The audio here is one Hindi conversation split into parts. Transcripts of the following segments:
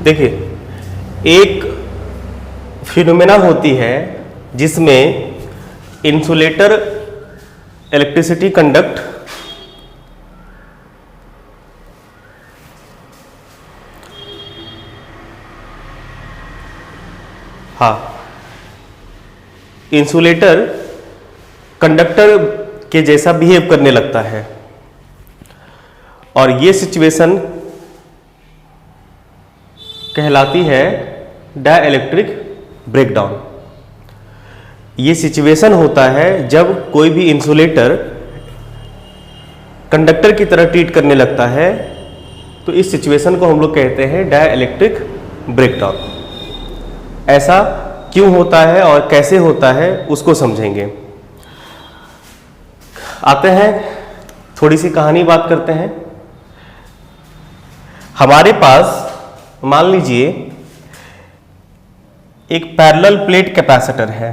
देखिए एक फिनोमेना होती है जिसमें insulator electricity conduct insulator conductor के जैसा बिहेव करने लगता है और ये सिचुएशन कहलाती है डाइलेक्ट्रिक ब्रेकडाउन। ये सिचुएशन होता है जब कोई भी इंसुलेटर कंडक्टर की तरह ट्रीट करने लगता है, तो इस सिचुएशन को हम लोग कहते हैं डाइलेक्ट्रिक ब्रेकडाउन। ऐसा क्यों होता है और कैसे होता है उसको समझेंगे। आते हैं थोड़ी सी कहानी बात करते हैं। हमारे पास मान लीजिए एक पैरेलल प्लेट कैपेसिटर है,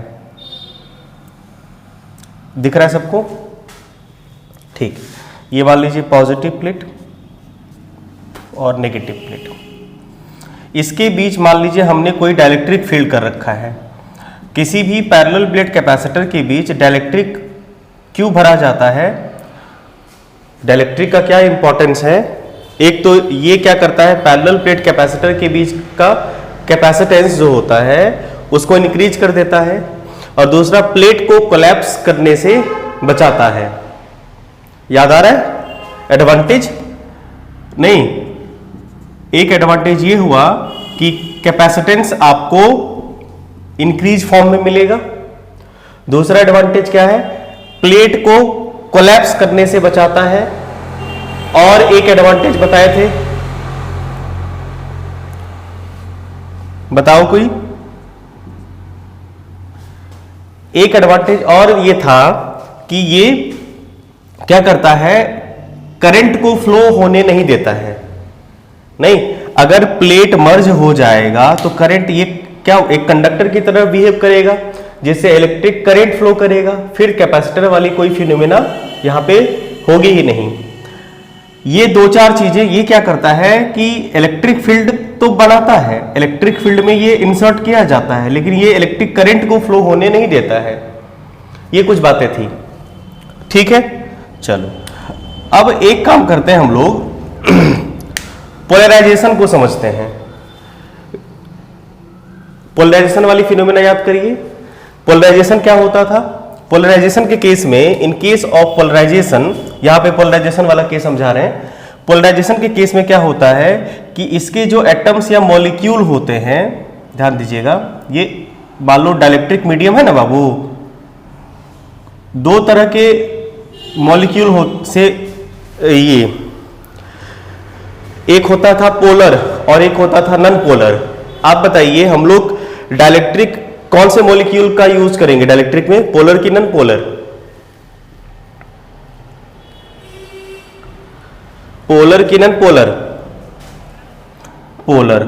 दिख रहा है सबको? ठीक, ये मान लीजिए पॉजिटिव प्लेट और नेगेटिव प्लेट। इसके बीच मान लीजिए हमने कोई डाइलेक्ट्रिक फील्ड कर रखा है। किसी भी पैरेलल प्लेट कैपेसिटर के बीच डाइलेक्ट्रिक क्यों भरा जाता है? डाइलेक्ट्रिक का क्या इंपॉर्टेंस है? एक तो ये क्या करता है, पैरेलल प्लेट कैपेसिटर के बीच का कैपेसिटेंस जो होता है उसको इंक्रीज कर देता है, और दूसरा प्लेट को कोलैप्स करने से बचाता है। याद आ रहा है एडवांटेज? नहीं, एक एडवांटेज ये हुआ कि कैपेसिटेंस आपको इंक्रीज फॉर्म में मिलेगा। दूसरा एडवांटेज क्या है? प्लेट को कोलैप्स करने से बचाता है। और एक एडवांटेज बताए थे, बताओ कोई? एक एडवांटेज और ये था कि ये क्या करता है, करंट को फ्लो होने नहीं देता है। नहीं, अगर प्लेट मर्ज हो जाएगा तो करंट ये क्या एक कंडक्टर की तरह बिहेव करेगा, जिससे इलेक्ट्रिक करंट फ्लो करेगा। फिर कैपेसिटर वाली कोई फिनोमेना यहां पे होगी ही नहीं। ये दो चार चीजें ये क्या करता है कि इलेक्ट्रिक फील्ड तो बनाता है, इलेक्ट्रिक फील्ड में ये इंसर्ट किया जाता है, लेकिन ये इलेक्ट्रिक करंट को फ्लो होने नहीं देता है। ये कुछ बातें थी, ठीक है। चलो अब एक काम करते हैं हम लोग, पोलराइजेशन को समझते हैं। पोलराइजेशन वाली फिनोमेना याद करिए। पोलराइजेशन क्या होता था? पोलराइजेशन के केस में, इन केस ऑफ पोलराइजेशन, यहां पे पोलराइजेशन वाला केस समझा रहे हैं। पोलराइजेशन के केस में क्या होता है कि इसके जो एटम्स या मॉलिक्यूल होते हैं, ध्यान दीजिएगा, ये मान लो डाइलेक्ट्रिक मीडियम है ना बाबू, दो तरह के मॉलिक्यूल से ये एक होता था पोलर और एक होता था नॉन पोलर। आप बताइए हम लोग डाइलेक्ट्रिक कौन से मॉलिक्यूल का यूज करेंगे डाइलेक्ट्रिक में, पोलर की नॉन पोलर? पोलर की नॉन पोलर? पोलर,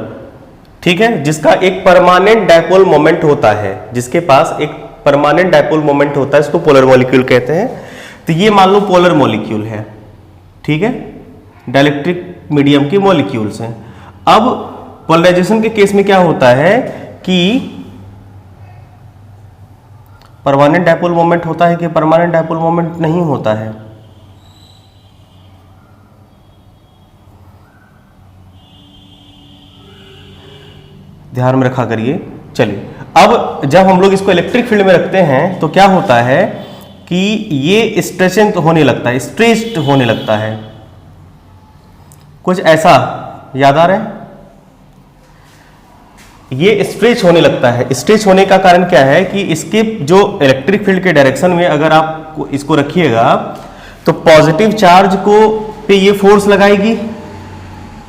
ठीक है। जिसका एक परमानेंट डायपोल मोमेंट होता है, जिसके पास एक परमानेंट डायपोल मोमेंट होता है, इसको पोलर मॉलिक्यूल कहते हैं। तो ये मान लो पोलर मॉलिक्यूल है, ठीक है, डाइलेक्ट्रिक मीडियम के मॉलिक्यूल्स हैं। अब पोलराइजेशन के केस में क्या होता है कि परमानेंट डायपोल मोमेंट होता है कि परमानेंट डायपोल मोमेंट नहीं होता है? ध्यान में रखा करिए। चलिए अब जब हम लोग इसको इलेक्ट्रिक फील्ड में रखते हैं तो क्या होता है कि ये स्ट्रेचिंग होने लगता है, स्ट्रेच्ड होने लगता है, कुछ ऐसा याद आ रहा है? ये स्ट्रेच होने लगता है। स्ट्रेच होने का कारण क्या है कि इसके जो इलेक्ट्रिक फील्ड के डायरेक्शन में अगर आप इसको रखिएगा तो पॉजिटिव चार्ज को पे ये फोर्स लगाएगी।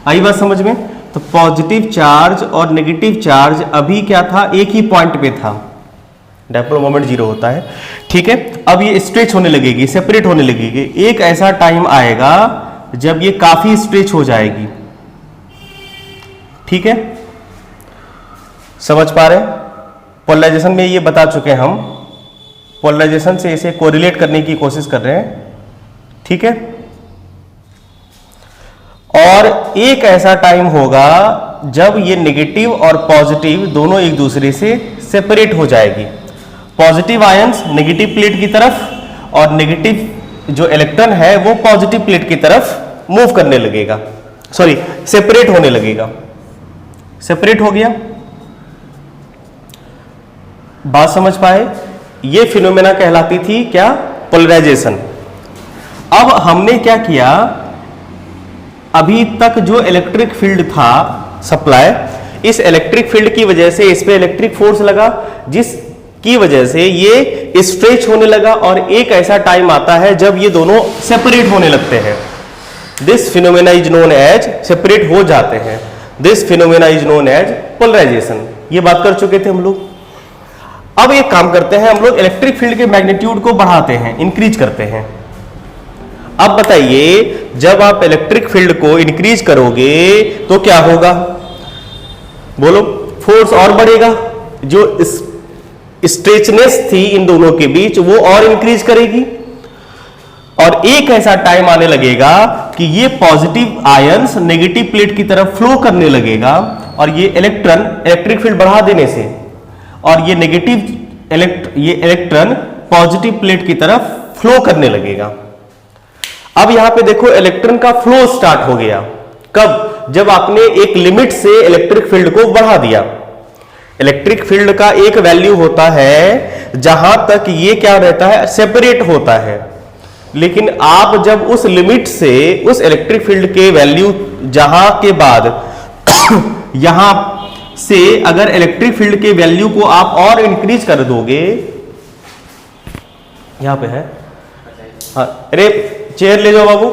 आई बात समझ में? तो पॉजिटिव चार्ज और नेगेटिव चार्ज अभी क्या था, एक ही पॉइंट पे था, डायपोल मोमेंट जीरो होता है, ठीक है। अब ये स्ट्रेच होने लगेगी, सेपरेट होने लगेगी। एक ऐसा टाइम आएगा जब ये काफी स्ट्रेच हो जाएगी, ठीक है। समझ पा रहे हैं? पोलराइजेशन में ये बता चुके हैं हम, पोलराइजेशन से इसे कोरिलेट करने की कोशिश कर रहे हैं, ठीक है। और एक ऐसा टाइम होगा जब ये नेगेटिव और पॉजिटिव दोनों एक दूसरे से सेपरेट हो जाएगी। पॉजिटिव आयंस नेगेटिव प्लेट की तरफ और नेगेटिव जो इलेक्ट्रॉन है वो पॉजिटिव प्लेट की तरफ मूव करने लगेगा, सॉरी सेपरेट होने लगेगा। सेपरेट हो गया, बात समझ पाए? ये फिनोमेना कहलाती थी क्या? पोलराइजेशन। अब हमने क्या किया, अभी तक जो इलेक्ट्रिक फील्ड था सप्लाई, इस इलेक्ट्रिक फील्ड की वजह से इस पे इलेक्ट्रिक फोर्स लगा, जिसकी वजह से ये स्ट्रेच होने लगा और एक ऐसा टाइम आता है जब ये दोनों सेपरेट होने लगते हैं। This phenomena is known as, separate हो जाते हैं, this phenomena is known as polarisation. ये बात कर चुके थे हम लोग। अब एक काम करते हैं, हम लोग इलेक्ट्रिक फील्ड के मैग्नीट्यूड को बढ़ाते हैं, इंक्रीज करते हैं। अब बताइए, जब आप इलेक्ट्रिक फील्ड को इंक्रीज करोगे तो क्या होगा? बोलो। फोर्स और बढ़ेगा, जो स्ट्रेचनेस थी इन दोनों के बीच वो और इंक्रीज करेगी, और एक ऐसा टाइम आने लगेगा कि ये पॉजिटिव आयंस नेगेटिव प्लेट की तरफ फ्लो करने लगेगा, और ये इलेक्ट्रॉन इलेक्ट्रिक फील्ड बढ़ा देने से, और ये ये इलेक्ट्रॉन पॉजिटिव प्लेट की तरफ फ्लो करने लगेगा। अब यहां पे देखो, इलेक्ट्रॉन का फ्लो स्टार्ट हो गया। कब? जब आपने एक लिमिट से इलेक्ट्रिक फील्ड को बढ़ा दिया। इलेक्ट्रिक फील्ड का एक वैल्यू होता है जहां तक ये क्या रहता है, सेपरेट होता है। लेकिन आप जब उस लिमिट से उस इलेक्ट्रिक फील्ड के वैल्यू जहां के बाद यहां से अगर इलेक्ट्रिक फील्ड के वैल्यू को आप और इंक्रीज कर दोगे, यहां पे है, हाँ, अरे चेयर ले जाओ बाबू।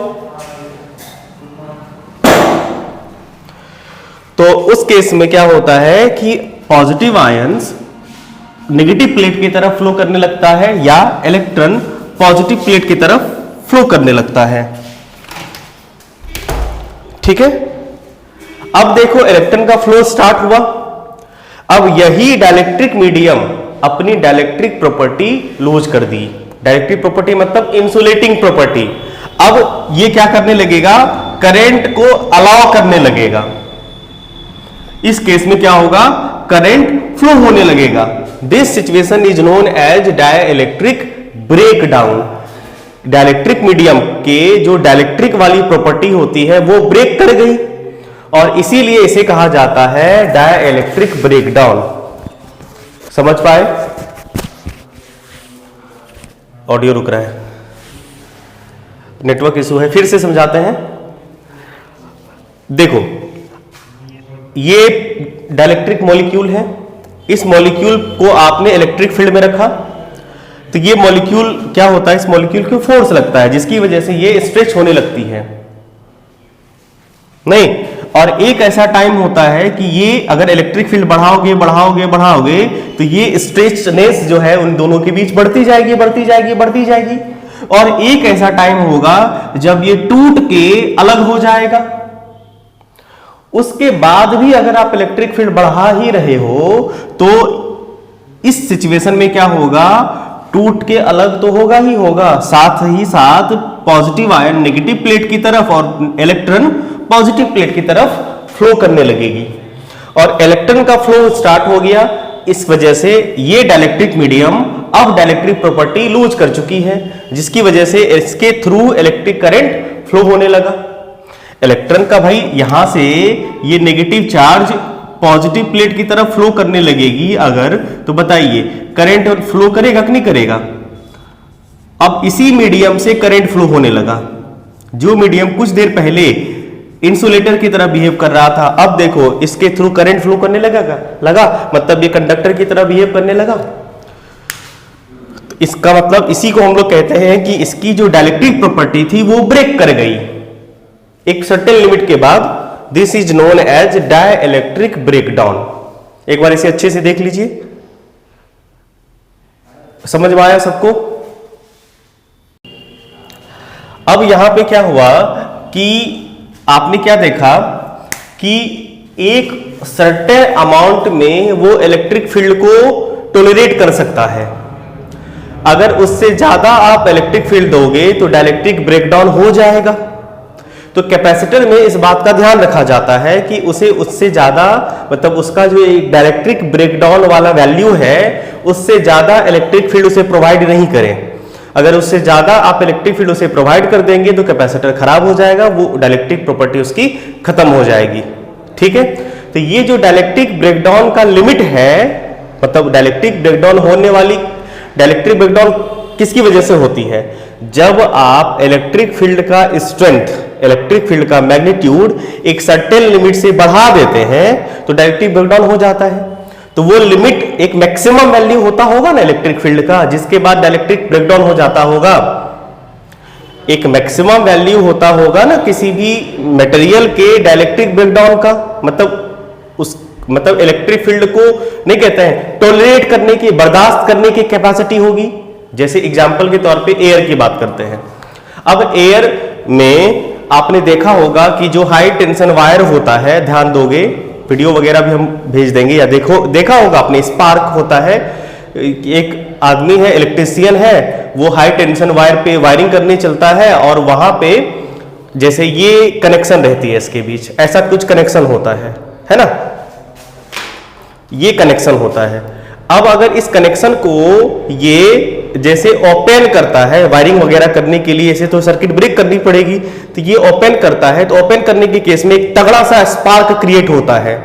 तो उस केस में क्या होता है कि पॉजिटिव आयंस नेगेटिव प्लेट की तरफ फ्लो करने लगता है, या इलेक्ट्रॉन पॉजिटिव प्लेट की तरफ फ्लो करने लगता है। ठीक है, अब देखो इलेक्ट्रॉन का फ्लो स्टार्ट हुआ। अब यही डाइलेक्ट्रिक मीडियम अपनी डाइलेक्ट्रिक प्रॉपर्टी लूज कर दी। डाइलेक्ट्रिक प्रॉपर्टी मतलब इंसुलेटिंग प्रॉपर्टी। अब ये क्या करने लगेगा, करंट को अलाउ करने लगेगा। इस केस में क्या होगा, करंट फ्लो होने लगेगा। This situation is known as dielectric breakdown. Dielectric medium के जो डाइलेक्ट्रिक वाली प्रॉपर्टी होती है वो ब्रेक कर गई, और इसीलिए इसे कहा जाता है डाइलेक्ट्रिक ब्रेकडाउन। समझ पाए? ऑडियो रुक रहा है, नेटवर्क इशू है, फिर से समझाते हैं। देखो, ये डाइलेक्ट्रिक मॉलिक्यूल है, इस मॉलिक्यूल को आपने इलेक्ट्रिक फील्ड में रखा, तो ये मॉलिक्यूल क्या होता है, इस मॉलिक्यूल को फोर्स लगता है जिसकी वजह से ये स्ट्रेच होने लगती है, नहीं? और एक ऐसा टाइम होता है कि ये अगर इलेक्ट्रिक फील्ड बढ़ाओगे बढ़ाओगे बढ़ाओगे तो ये स्ट्रेचनेस जो है उन दोनों के बीच बढ़ती जाएगी बढ़ती जाएगी बढ़ती जाएगी, और एक ऐसा टाइम होगा जब ये टूट के अलग हो जाएगा। उसके बाद भी अगर आप इलेक्ट्रिक फील्ड बढ़ा ही रहे हो तो इस सिचुएशन में क्या होगा, टूट के अलग तो होगा ही होगा, साथ ही साथ पॉजिटिव आयन नेगेटिव प्लेट की तरफ और इलेक्ट्रॉन पॉजिटिव प्लेट की तरफ फ्लो करने लगेगी, और इलेक्ट्रॉन का फ्लो स्टार्ट हो गया। इस वजह से ये डाइलेक्ट्रिक मीडियम अब डाइलेक्ट्रिक प्रॉपर्टी लूज कर चुकी है, जिसकी वजह से इसके थ्रू इलेक्ट्रिक करंट फ्लो होने लगा। इलेक्ट्रॉन का भाई यहां से ये नेगेटिव चार्ज पॉजिटिव प्लेट की तरफ फ्लो करने लगेगी अगर, तो बताइए करंट फ्लो करेगा कि नहीं करेगा? अब इसी मीडियम से करंट फ्लो होने लगा। जो मीडियम कुछ देर पहले इंसुलेटर की तरह बिहेव कर रहा था, अब देखो इसके थ्रू करंट फ्लो करने लगा, मतलब ये कंडक्टर की तरह बिहेव करने लगा। तो इसका मतलब इसी को हम लोग कहते हैं कि इसकी जो डाइलेक्ट्रिक प्रॉपर्टी थी वो ब्रेक कर गई एक सर्टेन लिमिट के बाद। This is known as dielectric breakdown. एक बार इसे अच्छे से देख लीजिए, समझ में आया सबको? अब यहां पे क्या हुआ कि आपने क्या देखा कि एक सर्टेन अमाउंट में वो इलेक्ट्रिक फील्ड को टॉलरेट कर सकता है। अगर उससे ज्यादा आप इलेक्ट्रिक फील्ड दोगे तो डाइलेक्ट्रिक ब्रेकडाउन हो जाएगा। तो कैपेसिटर में इस बात का ध्यान रखा जाता है कि उसे उससे ज्यादा, मतलब उसका जो डाइलेक्ट्रिक ब्रेकडाउन वाला वैल्यू है उससे ज्यादा इलेक्ट्रिक फील्ड उसे प्रोवाइड नहीं करें। अगर उससे ज्यादा आप इलेक्ट्रिक फील्ड उसे प्रोवाइड कर देंगे तो कैपेसिटर खराब हो जाएगा, वो डाइलेक्ट्रिक प्रॉपर्टी उसकी खत्म हो जाएगी। ठीक है, तो ये जो डाइलेक्ट्रिक ब्रेकडाउन का लिमिट है, मतलब डाइलेक्ट्रिक ब्रेकडाउन होने वाली, डाइलेक्ट्रिक ब्रेकडाउन किसकी वजह से होती है? जब आप इलेक्ट्रिक फील्ड का स्ट्रेंथ, इलेक्ट्रिक फील्ड का मैग्नीट्यूड एक सर्टेन लिमिट से बढ़ा देते हैं तो डाइलेक्ट्रिक ब्रेकडाउन हो जाता है। तो वो लिमिट एक मैक्सिमम वैल्यू होता होगा ना इलेक्ट्रिक फील्ड का, जिसके बाद डाइलेक्ट्रिक ब्रेकडाउन हो जाता होगा। एक मैक्सिमम वैल्यू होता होगा ना किसी भी मटेरियल के डाइलेक्ट्रिक ब्रेकडाउन का, मतलब इलेक्ट्रिक फील्ड को नहीं कहते हैं, टॉलरेट करने की, बर्दाश्त करने की कैपेसिटी होगी। जैसे एग्जांपल के तौर पे एयर की बात करते हैं। अब एयर में आपने देखा होगा कि जो हाई टेंशन वायर होता है, ध्यान दोगे, वीडियो वगैरह भी हम भेज देंगे, या देखा होगा आपने, स्पार्क होता है, एक आदमी है, इलेक्ट्रीशियन है, वो हाई टेंशन वायर पे वायरिंग करने चलता है और वहां पे जैसे ये कनेक्शन रहती है इसके बीच, ऐसा कुछ कनेक्शन होता है ना, ये कनेक्शन होता है। अब अगर इस कनेक्शन को ये जैसे ओपन करता है वायरिंग वगैरह करने के लिए, ऐसे तो सर्किट ब्रेक करनी पड़ेगी, तो ये ओपन करता है, तो ओपन करने के केस में एक तगड़ा सा स्पार्क क्रिएट होता है,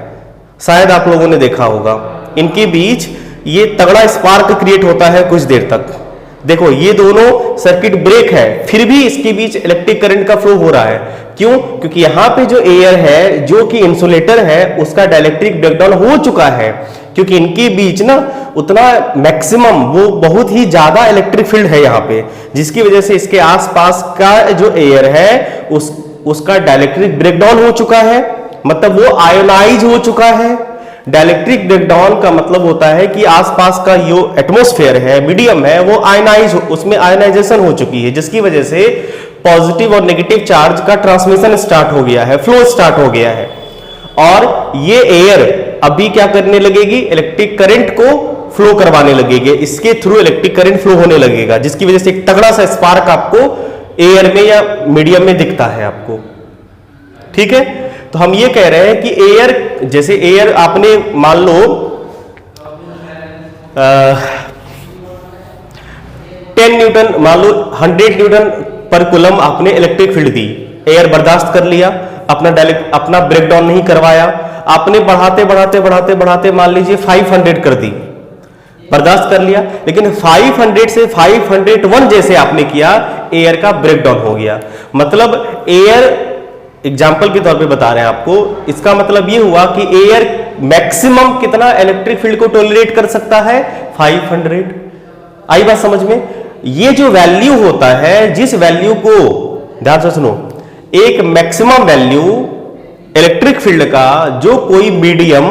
शायद आप लोगों ने देखा होगा, इनके बीच ये तगड़ा स्पार्क क्रिएट होता है कुछ देर तक। देखो ये दोनों सर्किट ब्रेक है, फिर भी इसके बीच इलेक्ट्रिक करंट का फ्लो हो रहा है। क्यों? क्योंकि यहां पे जो एयर है, जो कि इंसुलेटर है, उसका डाइलेक्ट्रिक ब्रेकडाउन हो चुका है, क्योंकि इनके बीच ना उतना मैक्सिमम, वो बहुत ही ज्यादा इलेक्ट्रिक फील्ड है यहाँ पे, जिसकी वजह से इसके आसपास का जो एयर है उसका डाइलेक्ट्रिक ब्रेकडाउन हो चुका है, मतलब वो आयोनाइज हो चुका है। डाइलेक्ट्रिक ब्रेकडाउन का मतलब होता है कि आसपास का जो एटमॉस्फेयर है, मीडियम है, वो आयनाइज, उसमें आयनाइजेशन हो चुकी है, जिसकी वजह से पॉजिटिव और नेगेटिव चार्ज का ट्रांसमिशन स्टार्ट हो गया है, फ्लो स्टार्ट हो गया है, और ये एयर अभी क्या करने लगेगी? इलेक्ट्रिक करंट को फ्लो करवाने लगेगी, इसके थ्रू इलेक्ट्रिक करंट फ्लो होने लगेगा, जिसकी वजह से एक तगड़ा सा स्पार्क आपको एयर में या मीडियम में दिखता है आपको। ठीक है, तो हम ये कह रहे हैं कि एयर, जैसे एयर आपने मान लो 10 न्यूटन, मान लो 100 न्यूटन पर कूलम आपने इलेक्ट्रिक फील्ड दी, एयर बर्दाश्त कर लिया, अपना ब्रेकडाउन नहीं करवाया, आपने बढ़ाते मान लीजिए 500 कर दी, बर्दाश्त कर लिया, लेकिन 500 से 501 जैसे आपने किया, एयर का ब्रेकडाउन हो गया। मतलब एयर, एग्जाम्पल के तौर पे बता रहे हैं आपको, इसका मतलब ये हुआ कि एयर मैक्सिमम कितना इलेक्ट्रिक फील्ड को टॉलरेट कर सकता है? 500। आई बात समझ में? ये जो वैल्यू होता है, जिस वैल्यू को, ध्यान से सुनो, एक मैक्सिमम वैल्यू इलेक्ट्रिक फील्ड का जो कोई मीडियम,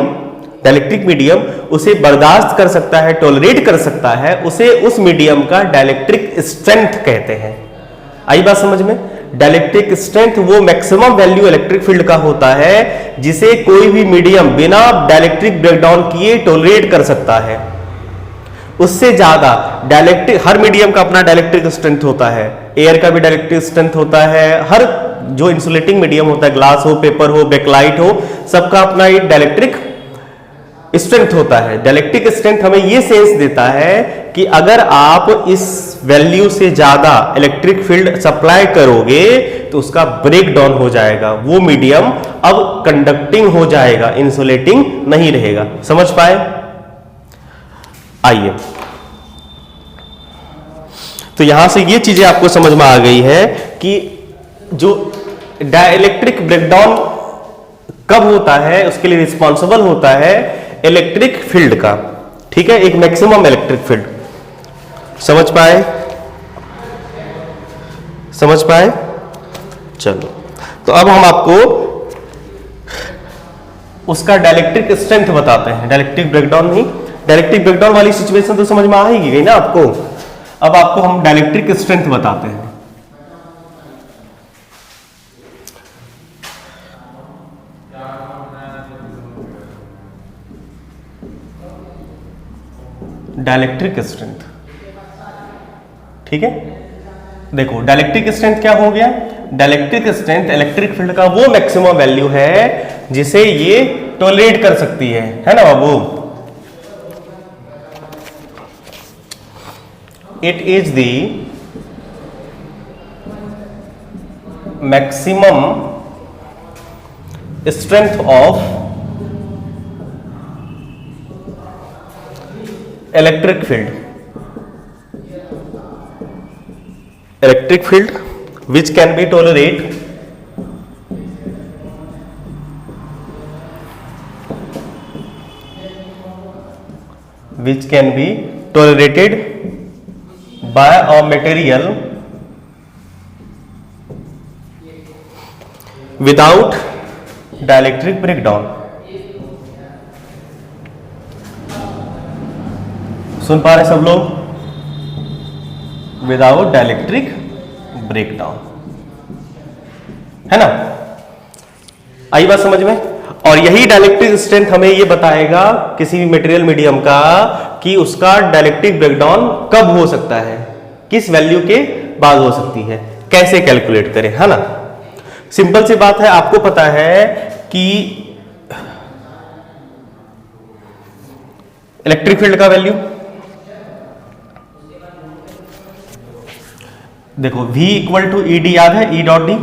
डाइलेक्ट्रिक मीडियम उसे बर्दाश्त कर सकता है, टॉलरेट कर सकता है, उसे उस मीडियम का डाइलेक्ट्रिक स्ट्रेंथ कहते हैं। आई बात समझ में? डाइलेक्ट्रिक स्ट्रेंथ वो मैक्सिमम वैल्यू इलेक्ट्रिक फील्ड का होता है जिसे कोई भी मीडियम बिना डाइलेक्ट्रिक ब्रेकडाउन किए टॉलरेट कर सकता है। उससे ज्यादा डाइलेक्ट्रिक, हर मीडियम का अपना डाइलेक्ट्रिक स्ट्रेंथ होता है, एयर का भी डाइलेक्ट्रिक स्ट्रेंथ होता है, हर जो इंसुलेटिंग मीडियम होता है, ग्लास हो, पेपर हो, बैकलाइट हो, सबका अपना एक डाइलेक्ट्रिक स्ट्रेंथ होता है। डाइलेक्ट्रिक स्ट्रेंथ हमें यह सेंस देता है कि अगर आप इस वैल्यू से ज्यादा इलेक्ट्रिक फील्ड सप्लाई करोगे तो उसका ब्रेक डाउन हो जाएगा, वो मीडियम अब कंडक्टिंग हो जाएगा, इंसुलेटिंग नहीं रहेगा। समझ पाए? आइए, तो यहां से ये चीजें आपको समझ में आ गई है कि जो डाइलेक्ट्रिक ब्रेकडाउन कब होता है, उसके लिए रिस्पॉन्सिबल होता है इलेक्ट्रिक फील्ड का। ठीक है, एक मैक्सिमम इलेक्ट्रिक फील्ड। समझ पाए? समझ पाए? चलो, तो अब हम आपको उसका डाइलेक्ट्रिक स्ट्रेंथ बताते हैं, डाइलेक्ट्रिक ब्रेकडाउन नहीं, डाइलेक्ट्रिक ब्रेकडाउन वाली सिचुएशन तो समझ में आ ही गई ना आपको। अब आपको हम डाइलेक्ट्रिक स्ट्रेंथ बताते हैं। डाइलेक्ट्रिक स्ट्रेंथ, ठीक है, देखो डाइलेक्ट्रिक स्ट्रेंथ क्या हो गया? डाइलेक्ट्रिक स्ट्रेंथ इलेक्ट्रिक फील्ड का वो मैक्सिमम वैल्यू है जिसे ये टॉलरेट कर सकती है ना बाबू। It is the maximum strength of electric field which can be tolerate tolerated by a material without dielectric breakdown। सुन पा रहे सब लोग? विदाउट डाइलेक्ट्रिक ब्रेकडाउन, है ना? आई बात समझ में? और यही डाइलेक्ट्रिक स्ट्रेंथ हमें ये बताएगा किसी भी मटेरियल मीडियम का कि उसका डाइलेक्ट्रिक ब्रेकडाउन कब हो सकता है, किस वैल्यू के बाद हो सकती है, कैसे कैलकुलेट करें, है ना? सिंपल सी बात है, आपको पता है कि इलेक्ट्रिक फील्ड का वैल्यू देखो, V equal to E D याद है, E डॉट डी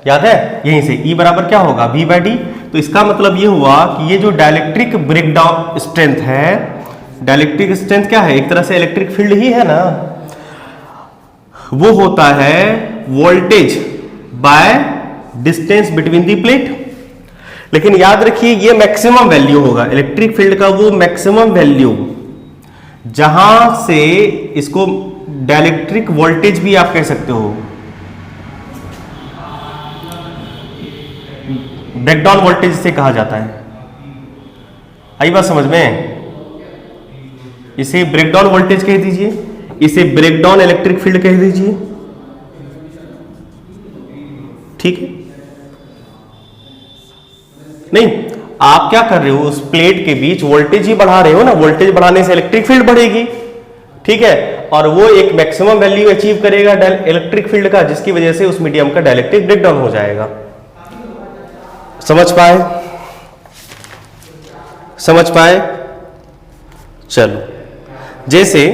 याद है, यहीं से E बराबर क्या होगा, V बाई डी। तो इसका मतलब ये हुआ कि ये जो डाइलेक्ट्रिक ब्रेकडाउन स्ट्रेंथ है, डाइलेक्ट्रिक स्ट्रेंथ क्या है, एक तरह से इलेक्ट्रिक फील्ड ही है ना, वो होता है voltage by distance between the plate. लेकिन याद रखिए ये मैक्सिमम वैल्यू होगा इलेक्ट्रिक फील्ड का, वो मैक्सिमम वैल्यू जहां से इसको डाइलेक्ट्रिक वोल्टेज भी आप कह सकते हो, ब्रेकडाउन वोल्टेज से कहा जाता है। आई बात समझ में? इसे ब्रेकडाउन वोल्टेज कह दीजिए, इसे ब्रेकडाउन इलेक्ट्रिक फील्ड कह दीजिए, ठीक है? नहीं, आप क्या कर रहे हो, उस प्लेट के बीच वोल्टेज ही बढ़ा रहे हो ना, वोल्टेज बढ़ाने से इलेक्ट्रिक फील्ड बढ़ेगी, ठीक है? और वो एक मैक्सिमम वैल्यू अचीव करेगा इलेक्ट्रिक फील्ड का, जिसकी वजह से उस मीडियम का डाइलेक्ट्रिक ब्रेकडाउन हो जाएगा। समझ पाए? समझ पाए? चलो, जैसे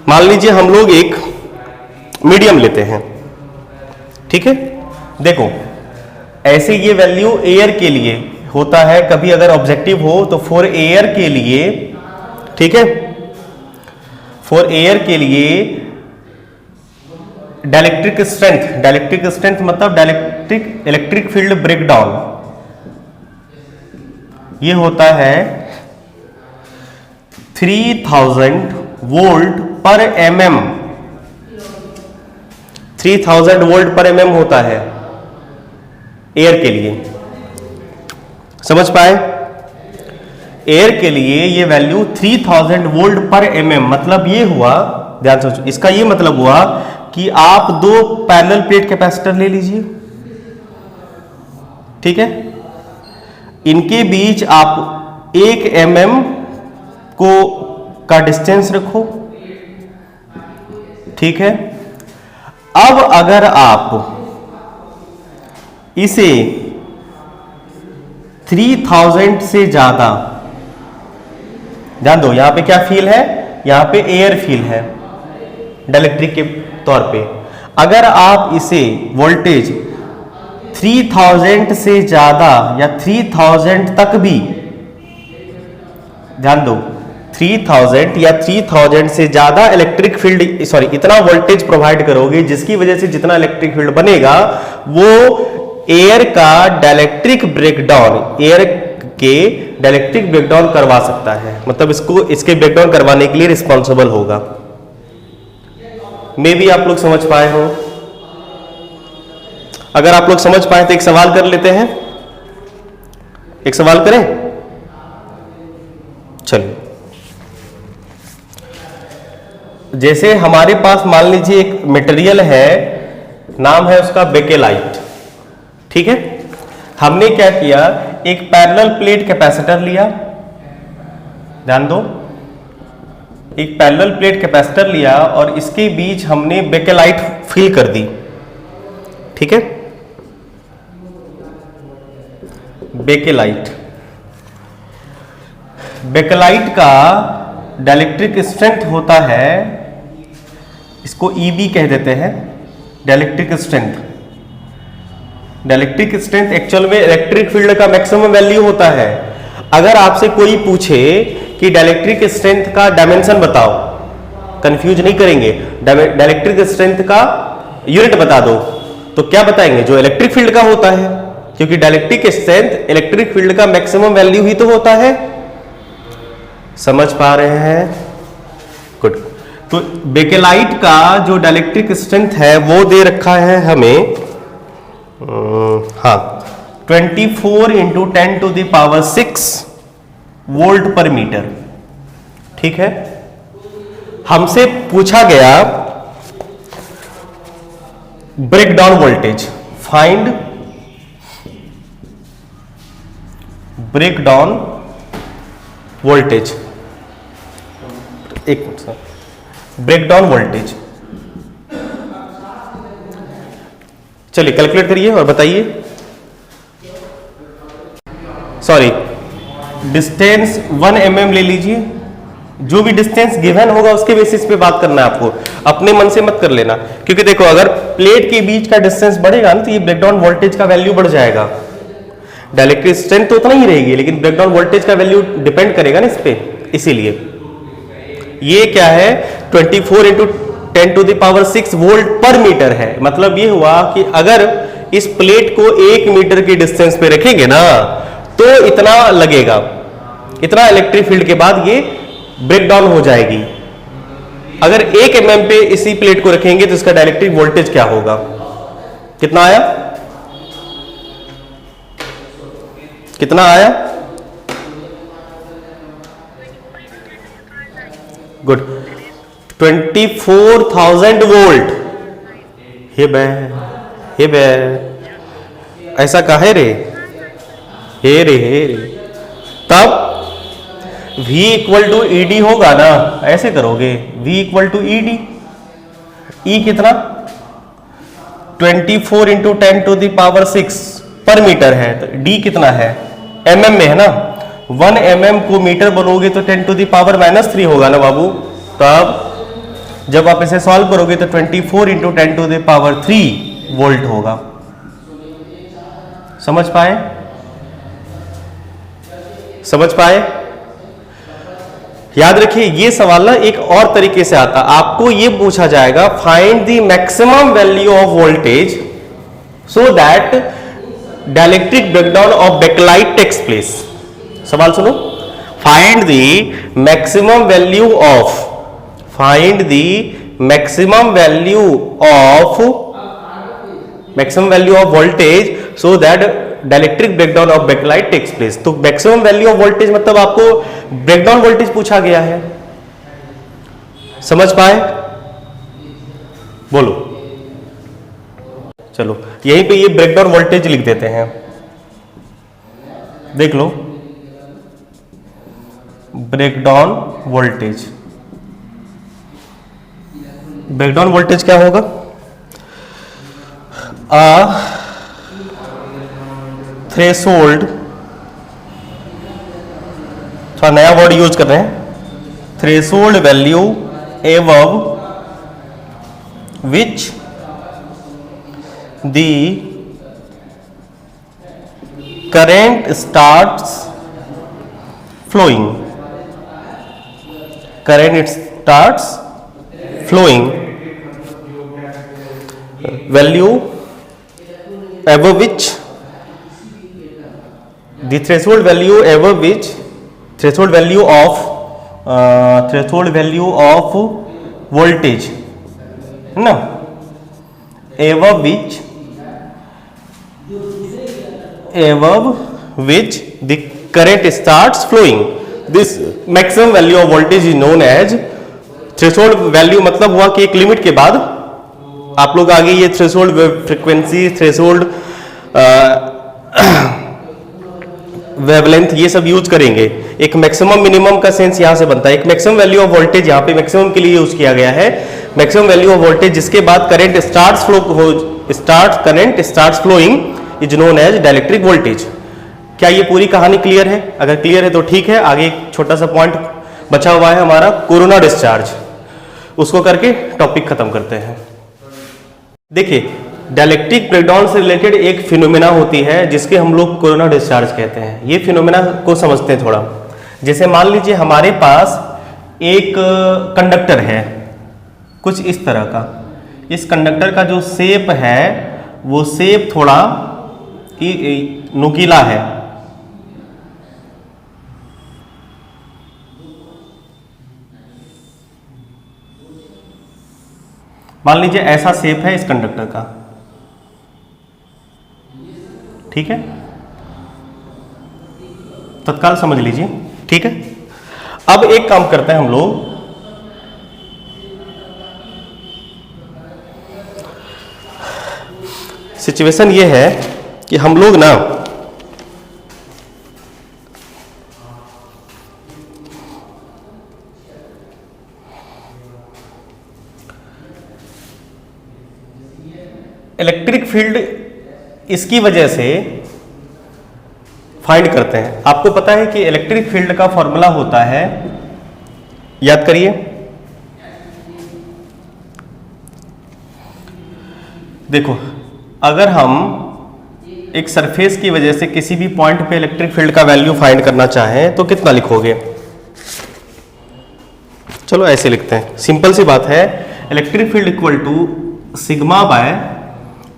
मान लीजिए हम लोग एक मीडियम लेते हैं, ठीक है? देखो, ऐसे ये वैल्यू एयर के लिए होता है, कभी अगर ऑब्जेक्टिव हो तो फॉर एयर के लिए, ठीक है, फॉर एयर के लिए डाइलेक्ट्रिक स्ट्रेंथ मतलब डाइलेक्ट्रिक इलेक्ट्रिक फील्ड ब्रेकडाउन, ये होता है 3000 वोल्ट पर mm, 3000 वोल्ट पर mm होता है एयर के लिए। समझ पाए? एयर के लिए ये वैल्यू 3000 वोल्ट पर mm, मतलब ये हुआ, ध्यान से सोचो, इसका ये मतलब हुआ कि आप दो पैरेलल प्लेट कैपेसिटर ले लीजिए, ठीक है? इनके बीच आप 1 mm का डिस्टेंस रखो, ठीक है? अब अगर आप इसे 3000 से ज्यादा, ध्यान दो, यहां पे क्या फील है, यहां पे एयर फील है डाइलेक्ट्रिक के तौर पे, अगर आप इसे वोल्टेज 3000 से ज्यादा या 3000 तक भी, ध्यान दो, 3000 या 3000 से ज्यादा इलेक्ट्रिक फील्ड, सॉरी, इतना वोल्टेज प्रोवाइड करोगे जिसकी वजह से जितना इलेक्ट्रिक फील्ड बनेगा वो एयर का डाइलेक्ट्रिक ब्रेकडाउन, एयर के डाइलेक्ट्रिक ब्रेकडाउन करवा सकता है, मतलब इसके ब्रेकडाउन करवाने के लिए रिस्पॉन्सिबल होगा। मे भी आप लोग समझ पाए हो। अगर आप लोग समझ पाए तो एक सवाल कर लेते हैं, एक सवाल करें? चलिए, जैसे हमारे पास मान लीजिए एक मटेरियल है, नाम है उसका बेकेलाइट, ठीक है? हमने क्या किया, एक पैरेलल प्लेट कैपेसिटर लिया, ध्यान दो, एक पैरेलल प्लेट कैपेसिटर लिया और इसके बीच हमने बेकेलाइट फिल कर दी, ठीक है, बेकेलाइट। बेकेलाइट का डाइलेक्ट्रिक स्ट्रेंथ होता है, इसको EB कह देते हैं, dielectric strength. Dielectric strength actual में इलेक्ट्रिक फील्ड का मैक्सिमम वैल्यू होता है। अगर आपसे कोई पूछे कि डाइलेक्ट्रिक स्ट्रेंथ का डायमेंशन बताओ, कंफ्यूज नहीं करेंगे, डाइलेक्ट्रिक स्ट्रेंथ का यूनिट बता दो, तो क्या बताएंगे? जो इलेक्ट्रिक फील्ड का होता है, क्योंकि डाइलेक्ट्रिक स्ट्रेंथ इलेक्ट्रिक फील्ड का मैक्सिमम वैल्यू ही तो होता है। समझ पा रहे हैं? गुड। तो बेकेलाइट का जो डाइलेक्ट्रिक स्ट्रेंथ है वो दे रखा है हमें, हाँ, 24 इंटू 10⁶ वोल्ट पर मीटर, ठीक है। हमसे पूछा गया breakdown voltage, find breakdown voltage. एक मिनट सर, ब्रेकडाउन वोल्टेज, चलिए कैलकुलेट करिए और बताइए। सॉरी, डिस्टेंस 1 mm ले लीजिए, जो भी डिस्टेंस गिवन होगा उसके बेसिस पे बात करना है आपको, अपने मन से मत कर लेना, क्योंकि देखो अगर प्लेट के बीच का डिस्टेंस बढ़ेगा ना तो ये ब्रेकडाउन वोल्टेज का वैल्यू बढ़ जाएगा। डाइलेक्ट्रिक स्ट्रेंथ तो उतना ही रहेगी, लेकिन ब्रेकडाउन वोल्टेज का वैल्यू डिपेंड करेगा ना इस पे, इसीलिए ये क्या है, 24 इंटू 10⁶ वोल्ट पर मीटर है। मतलब ये हुआ कि अगर इस प्लेट को 1 मीटर की डिस्टेंस पे रखेंगे ना तो इतना लगेगा, इतना इलेक्ट्रिक फील्ड के बाद ये ब्रेकडाउन हो जाएगी। अगर 1 mm पे इसी प्लेट को रखेंगे तो इसका डाइलेक्ट्रिक वोल्टेज क्या होगा? कितना आया? कितना आया? Good, 24,000 volt. हे बे ऐसा काहे रे? हे रे। तब V इक्वल टू ED होगा ना, ऐसे करोगे, V equal to ED। E कितना? 24 इंटू 10⁶ पर मीटर है, तो D कितना है? mm में है ना, 1 mm को मीटर बनोगे तो 10⁻³ होगा ना बाबू। तब जब आप इसे सॉल्व करोगे तो 24 इंटू 10⁻³ वोल्ट होगा। समझ पाए? समझ पाए? याद रखिए ये सवाल ना एक और तरीके से आता, आपको ये पूछा जाएगा find the maximum value of voltage so that dielectric breakdown of bakelite takes place. सवाल सुनो, find the maximum value of, find the maximum value of voltage so that dielectric breakdown of bakelite takes place. तो मैक्सिमम वैल्यू ऑफ वोल्टेज मतलब आपको ब्रेकडाउन वोल्टेज पूछा गया है। समझ पाए? बोलो। चलो यहीं पे ये ब्रेकडाउन वोल्टेज लिख देते हैं, देख लो, ब्रेकडाउन वोल्टेज। ब्रेकडाउन वोल्टेज क्या होगा? थ्रेशोल्ड, थोड़ा नया वर्ड यूज कर रहे हैं, threshold value एवव which the current starts flowing, current starts flowing, value above which the threshold value above which threshold value of voltage है ना, above which the current starts flowing, this maximum value of voltage is known as threshold value। मतलब हुआ कि एक लिमिट के बाद आप लोग आगे ये थ्रेशोल्ड फ्रीक्वेंसी, थ्रेशोल्ड वेवलेंथ, ये सब यूज करेंगे। एक मैक्सिमम मिनिमम का सेंस यहां से बनता है। एक मैक्सिमम वैल्यू ऑफ वोल्टेज यहाँ पे मैक्सिमम के लिए यूज किया गया है। मैक्सिमम वैल्यू ऑफ वोल्टेज जिसके बाद current starts flowing is known as dielectric voltage. क्या ये पूरी कहानी क्लियर है? अगर क्लियर है तो ठीक है। आगे एक छोटा सा पॉइंट बचा हुआ है हमारा, कोरोना डिस्चार्ज, उसको करके टॉपिक खत्म करते हैं। देखिए, डाइलेक्ट्रिक ब्रेकडाउन से रिलेटेड एक फिनोमेना होती है जिसके हम लोग कोरोना डिस्चार्ज कहते हैं। ये फिनोमेना को समझते हैं थोड़ा। जैसे मान लीजिए हमारे पास एक कंडक्टर है कुछ इस तरह का। इस कंडक्टर का जो शेप है वो शेप थोड़ा नुकीला है। मान लीजिए ऐसा शेप है इस कंडक्टर का, ठीक है, तत्काल समझ लीजिए, ठीक है। अब एक काम करते हैं हम लोग, सिचुएशन ये है कि हम लोग ना इलेक्ट्रिक फील्ड इसकी वजह से फाइंड करते हैं। आपको पता है कि इलेक्ट्रिक फील्ड का फॉर्मूला होता है, याद करिए, देखो, अगर हम एक सरफेस की वजह से किसी भी पॉइंट पे इलेक्ट्रिक फील्ड का वैल्यू फाइंड करना चाहें तो कितना लिखोगे? चलो ऐसे लिखते हैं, सिंपल सी बात है। Electric field equal to sigma by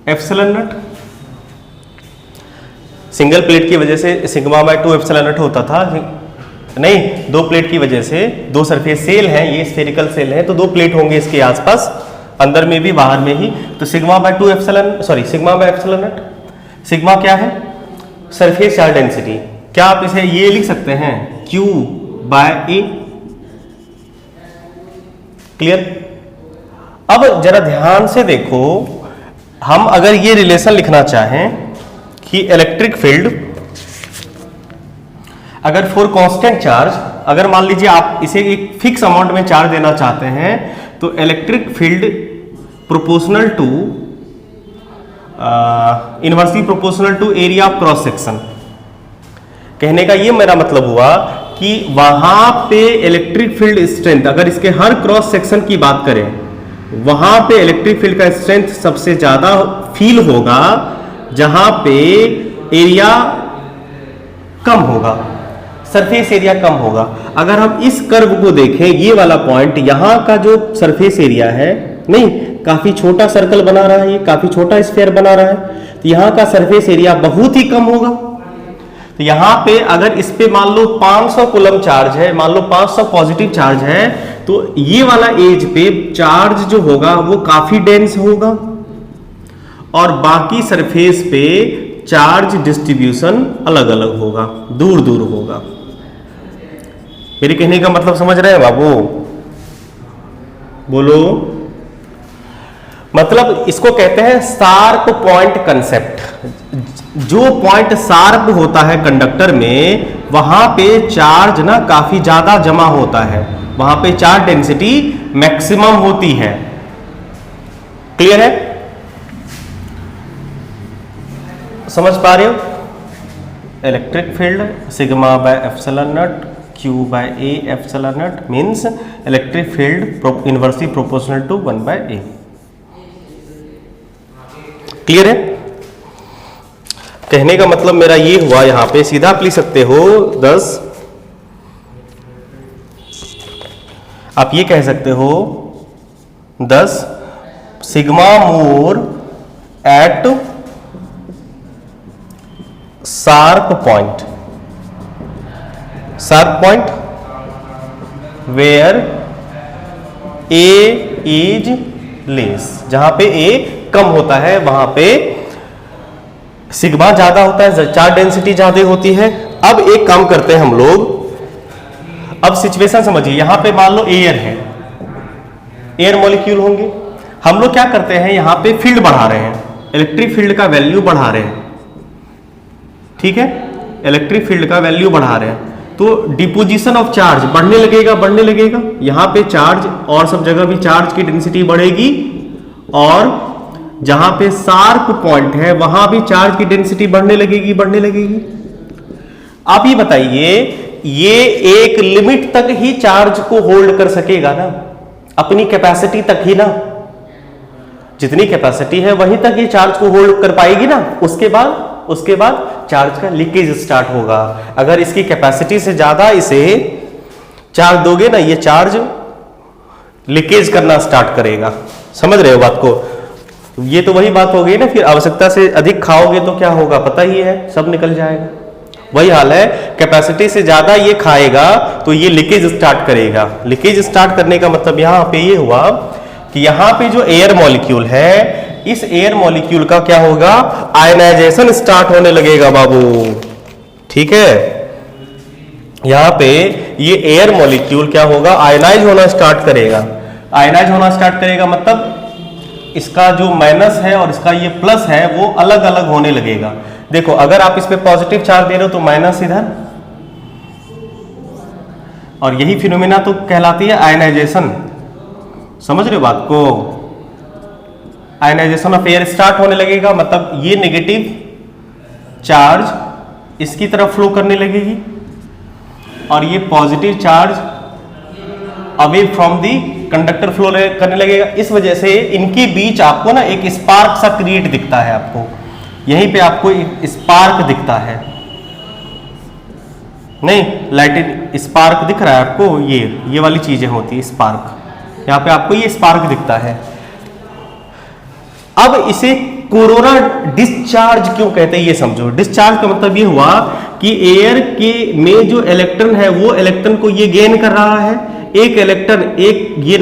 epsilon naught. Single plate की वजह से सिग्मा बाय 2 एप्सिलॉन नॉट होता था, नहीं, दो प्लेट की वजह से, दो सरफेस सेल हैं, ये स्फेरिकल सेल है तो दो प्लेट होंगे इसके आसपास, अंदर में भी बाहर में ही, तो sigma bye 2 epsilon, sorry, sigma by epsilon not. Sigma क्या है? Surface charge density. क्या आप इसे ये लिख सकते हैं? Q by A. क्लियर? अब जरा ध्यान से देखो, हम अगर ये रिलेशन लिखना चाहें कि इलेक्ट्रिक फील्ड अगर फॉर कांस्टेंट चार्ज, अगर मान लीजिए आप इसे एक फिक्स अमाउंट में चार्ज देना चाहते हैं तो electric field proportional to inversely proportional to area of cross section. कहने का ये मेरा मतलब हुआ कि वहां पे इलेक्ट्रिक फील्ड स्ट्रेंथ, अगर इसके हर क्रॉस सेक्शन की बात करें, वहां पे इलेक्ट्रिक फील्ड का स्ट्रेंथ सबसे ज्यादा फील होगा जहां पे एरिया कम होगा, सरफेस एरिया कम होगा। अगर हम इस कर्व को देखें, ये वाला पॉइंट, यहां का जो सरफेस एरिया है, नहीं, काफी छोटा सर्कल बना रहा है, ये काफी छोटा स्फीयर बना रहा है, तो यहां का सरफेस एरिया बहुत ही कम होगा। तो यहां पे अगर इस पे मान लो 500 कूलम चार्ज है, मान लो 500 पॉजिटिव चार्ज है, तो ये वाला एज पे चार्ज जो होगा वो काफी डेंस होगा और बाकी सरफेस पे चार्ज डिस्ट्रीब्यूशन अलग अलग होगा, दूर दूर होगा। मेरे कहने का मतलब समझ रहे हैं बाबू? बोलो। मतलब इसको कहते हैं शार्प पॉइंट कंसेप्ट। जो पॉइंट शार्प होता है कंडक्टर में, वहां पे चार्ज ना काफी ज्यादा जमा होता है, वहां पे चार्ज डेंसिटी मैक्सिमम होती है। क्लियर है? समझ पा रहे हो? Electric field sigma by epsilon naught Q by A epsilon naught means electric field inversely proportional to 1 by A. Clear है? कहने का मतलब मेरा ये हुआ, यहां पे सीधा आप लिख सकते हो 10, आप ये कह सकते हो 10 sigma more at sharp point, sharp point where A is less, जहां पे ए कम होता है वहां पे सिग्मा ज्यादा होता है, चार्ज डेंसिटी ज्यादा होती है। अब एक काम करते हैं हम लोग, अब सिचुएशन समझिए, यहां पे मान लो एयर है, एयर मॉलिक्यूल होंगे, हम लोग क्या करते हैं यहां पे फील्ड बढ़ा रहे हैं, इलेक्ट्रिक फील्ड का वैल्यू बढ़ा रहे हैं, ठीक है, इलेक्ट्रिक फील्ड का वैल्यू बढ़ा रहे हैं तो डिपोजिशन ऑफ चार्ज बढ़ने लगेगा। यहां पे चार्ज और सब जगह भी चार्ज की डेंसिटी बढ़ेगी और जहां पे शार्प पॉइंट है वहां भी चार्ज की डेंसिटी बढ़ने लगेगी। आप ये बताइए, ये एक लिमिट तक ही चार्ज को होल्ड कर सकेगा ना, अपनी कैपेसिटी तक ही ना, जितनी कैपेसिटी है वहीं तक ये चार्ज को होल्ड कर पाएगी ना। उसके बाद चार्ज का लीकेज स्टार्ट होगा। अगर इसकी कैपेसिटी से ज्यादा इसे चार्ज दोगे ना, ये चार्ज लीकेज करना स्टार्ट करेगा। समझ रहे हो बात को? ये तो वही बात हो गई ना, फिर आवश्यकता से अधिक खाओगे तो क्या होगा पता ही है, सब निकल जाएगा। वही हाल है, कैपेसिटी से ज्यादा ये खाएगा तो ये लीकेज स्टार्ट करेगा। लीकेज स्टार्ट करने का मतलब यहां पे ये हुआ कि यहां पे जो एयर मॉलिक्यूल है, इस एयर मॉलिक्यूल का क्या होगा, आयनाइजेशन स्टार्ट होने लगेगा बाबू। ठीक है, यहां पे ये एयर मॉलिक्यूल क्या होगा, आयनाइज होना स्टार्ट करेगा। आयनाइज होना स्टार्ट करेगा मतलब इसका जो माइनस है और इसका ये प्लस है वो अलग अलग होने लगेगा। देखो, अगर आप इस पे पॉजिटिव चार्ज दे रहे हो तो माइनस इधर, और यही फिनोमेना तो कहलाती है आयनाइजेशन। समझ रहे हो बात को? आयनाइजेशन ऑफ एयर स्टार्ट होने लगेगा मतलब ये नेगेटिव चार्ज इसकी तरफ फ्लो करने लगेगी और ये positive charge away from the conductor flow करने लगेगा। इस वजह से इनके बीच आपको ना एक स्पार्क सा क्रिएट दिखता है। आपको यहीं पे आपको एक स्पार्क दिखता है, नहीं लाइट स्पार्क दिख रहा है आपको, ये वाली चीजें होती है स्पार्क। यहां पे आपको ये स्पार्क दिखता है। अब इसे कोरोना डिस्चार्ज क्यों कहते हैं ये समझो। डिस्चार्ज का मतलब ये हुआ कि एयर के में जो इलेक्ट्रॉन है वो इलेक्ट्रॉन को ये गेन कर रहा है। एक इलेक्ट्रॉन ये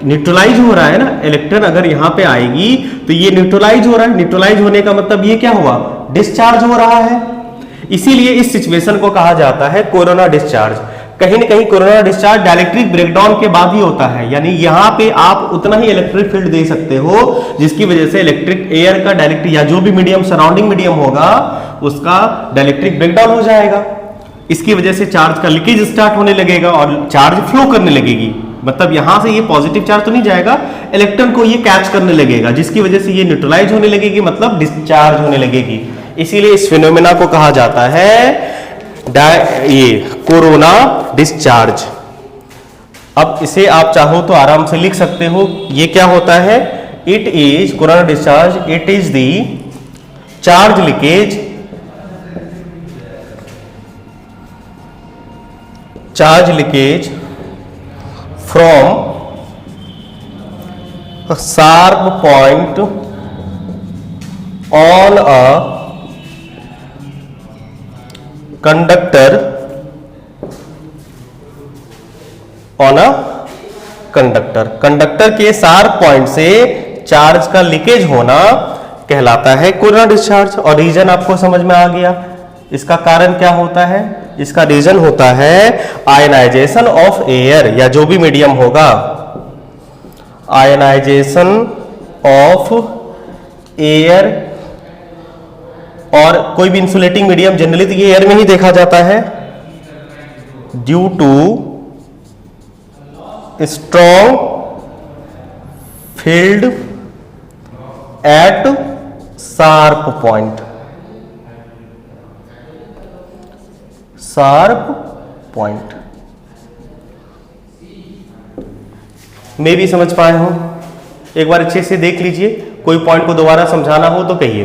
न्यूट्रलाइज हो रहा है ना, इलेक्ट्रॉन अगर यहां पे आएगी तो ये न्यूट्रलाइज हो रहा है। न्यूट्रलाइज होने का मतलब ये क्या हुआ, डिस्चार्ज हो रहा है। इसीलिए इस सिचुएशन को कहा जाता है कोरोना डिस्चार्ज। कहीं ना कहीं कोरोना डिस्चार्ज डाइलेक्ट्रिक ब्रेकडाउन के बाद ही होता है, यानी यहां पे आप उतना ही इलेक्ट्रिक फील्ड दे सकते हो जिसकी वजह से इलेक्ट्रिक एयर का डायरेक्ट या जो भी मीडियम सराउंडिंग मीडियम होगा उसका डाइलेक्ट्रिक ब्रेकडाउन हो जाएगा। इसकी वजह से चार्ज का लीकेज स्टार्ट होने लगेगा और चार्ज फ्लो करने लगेगी। मतलब यहां से ये पॉजिटिव चार्ज तो नहीं जाएगा, इलेक्ट्रॉन को ये कैच करने लगेगा जिसकी वजह से ये न्यूट्रलाइज होने लगेगी, मतलब डिस्चार्ज होने लगेगी। इसीलिए इस फिनोमेना को कहा जाता है ये कोरोना डिस्चार्ज। अब इसे आप चाहो तो आराम से लिख सकते हो। ये क्या होता है, it is corona discharge, it is the charge leakage from a sharp point on a conductor conductor के शार्प पॉइंट से चार्ज का लीकेज होना कहलाता है कोरोना डिस्चार्ज। और रीजन आपको समझ में आ गया। इसका कारण क्या होता है, इसका रीजन होता है आयनाइजेशन ऑफ एयर या जो भी मीडियम होगा, आयनाइजेशन ऑफ एयर। और कोई भी इंसुलेटिंग मीडियम जनरली तो ये एयर में ही देखा जाता है, due to strong field at sharp point. मैं भी समझ पाए हूं, एक बार अच्छे से देख लीजिए। कोई पॉइंट को दोबारा समझाना हो तो कहिए।